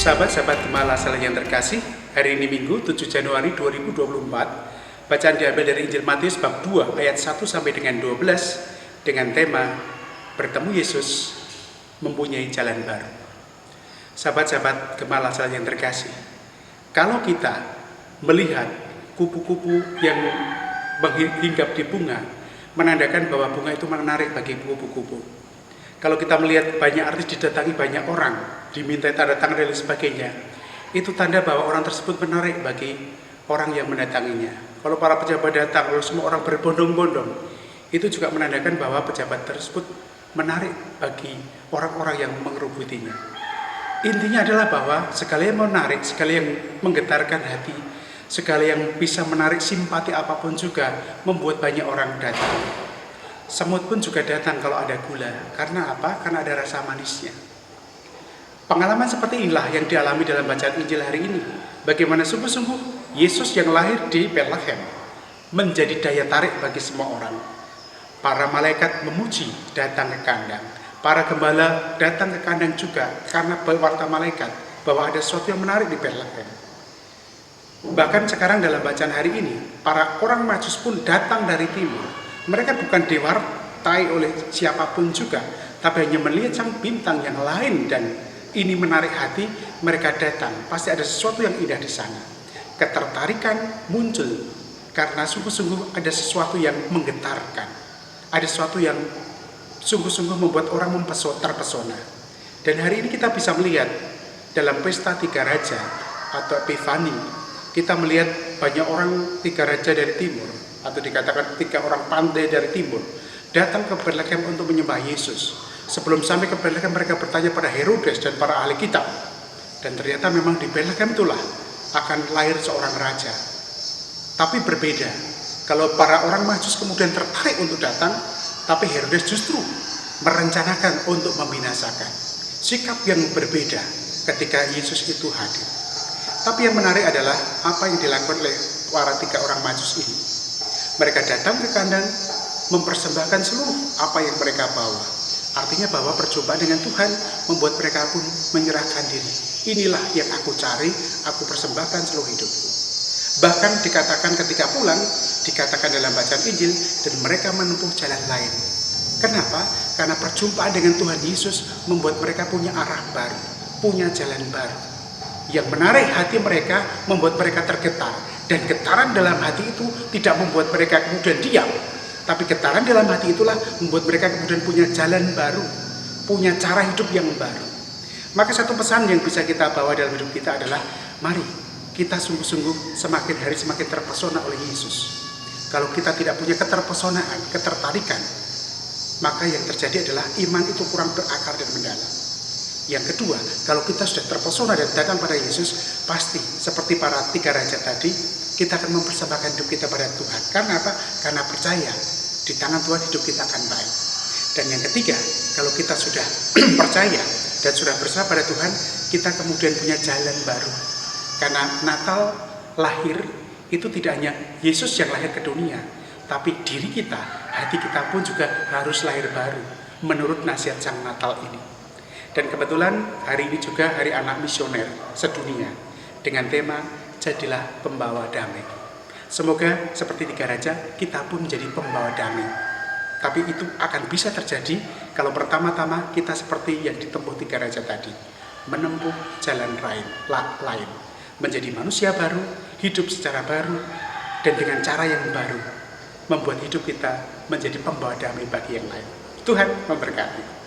Sahabat-sahabat Gembala Salah yang terkasih, hari ini Minggu 7 Januari 2024, bacaan diambil dari Injil Matius bab 2 ayat 1 sampai dengan 12 dengan tema Bertemu Yesus mempunyai jalan baru. Sahabat-sahabat Gembala Salah yang terkasih, kalau kita melihat kupu-kupu yang menghinggap di bunga, menandakan bahwa bunga itu menarik bagi kupu-kupu. Kalau kita melihat banyak artis didatangi banyak orang, dimintai tanda tangan dan sebagainya, itu tanda bahwa orang tersebut menarik bagi orang yang mendatanginya. Kalau para pejabat datang, kalau semua orang berbondong-bondong, itu juga menandakan bahwa pejabat tersebut menarik bagi orang-orang yang mengerubutinya. Intinya adalah bahwa segala yang menarik, segala yang menggetarkan hati, segala yang bisa menarik simpati apapun juga membuat banyak orang datang. Semut pun juga datang kalau ada gula. Karena apa? Karena ada rasa manisnya. Pengalaman seperti inilah yang dialami dalam bacaan Injil hari ini. Bagaimana sungguh-sungguh Yesus yang lahir di Betlehem menjadi daya tarik bagi semua orang. Para malaikat memuji datang ke kandang. Para gembala datang ke kandang juga karena warta malaikat bahwa ada sesuatu yang menarik di Betlehem. Bahkan sekarang dalam bacaan hari ini, para orang Majus pun datang dari timur. Mereka bukan diwartai oleh siapapun juga, tapi hanya melihat sang bintang yang lain dan ini menarik hati. Mereka datang, pasti ada sesuatu yang indah di sana. Ketertarikan muncul karena sungguh-sungguh ada sesuatu yang menggetarkan, ada sesuatu yang sungguh-sungguh membuat orang terpesona. Dan hari ini kita bisa melihat dalam pesta Tiga Raja atau Epifani, kita melihat banyak orang Tiga Raja dari timur, atau dikatakan 3 orang pandai dari timur, datang ke Betlehem untuk menyembah Yesus. Sebelum sampai ke Betlehem, mereka bertanya pada Herodes dan para ahli kitab. Dan ternyata memang di Betlehem itulah akan lahir seorang raja. Tapi berbeda, kalau para orang Majus kemudian tertarik untuk datang, tapi Herodes justru merencanakan untuk membinasakan. Sikap yang berbeda ketika Yesus itu hadir. Tapi yang menarik adalah apa yang dilakukan oleh para 3 orang Majus ini. Mereka datang ke kandang mempersembahkan seluruh apa yang mereka bawa. Artinya bahwa perjumpaan dengan Tuhan membuat mereka pun menyerahkan diri. Inilah yang aku cari, aku persembahkan seluruh hidupku. Bahkan dikatakan ketika pulang, dikatakan dalam bacaan Injil, dan mereka menempuh jalan lain. Kenapa? Karena perjumpaan dengan Tuhan Yesus membuat mereka punya arah baru, punya jalan baru. Yang menarik hati mereka, membuat mereka tergetar. Dan getaran dalam hati itu tidak membuat mereka kemudian diam, tapi getaran dalam hati itulah membuat mereka kemudian punya jalan baru, punya cara hidup yang baru. Maka satu pesan yang bisa kita bawa dalam hidup kita adalah, mari kita sungguh-sungguh semakin hari semakin terpesona oleh Yesus. Kalau kita tidak punya keterpesonaan, ketertarikan, maka yang terjadi adalah iman itu kurang berakar dan mendalam. Yang kedua, kalau kita sudah terpesona dan datang pada Yesus, pasti seperti para 3 raja tadi, kita akan mempersembahkan hidup kita pada Tuhan. Karena apa? Karena percaya di tangan Tuhan hidup kita akan baik. Dan yang ketiga, kalau kita sudah percaya dan sudah berserah pada Tuhan, kita kemudian punya jalan baru. Karena Natal lahir itu tidak hanya Yesus yang lahir ke dunia, tapi diri kita, hati kita pun juga harus lahir baru menurut nasihat Sang Natal ini. Dan kebetulan hari ini juga Hari Anak Misioner sedunia dengan tema Jadilah Pembawa Damai. Semoga seperti 3 raja kita pun menjadi pembawa damai. Tapi itu akan bisa terjadi kalau pertama-tama kita seperti yang ditempuh 3 raja tadi, menempuh jalan lain, menjadi manusia baru, hidup secara baru, dan dengan cara yang baru membuat hidup kita menjadi pembawa damai bagi yang lain. Tuhan memberkati.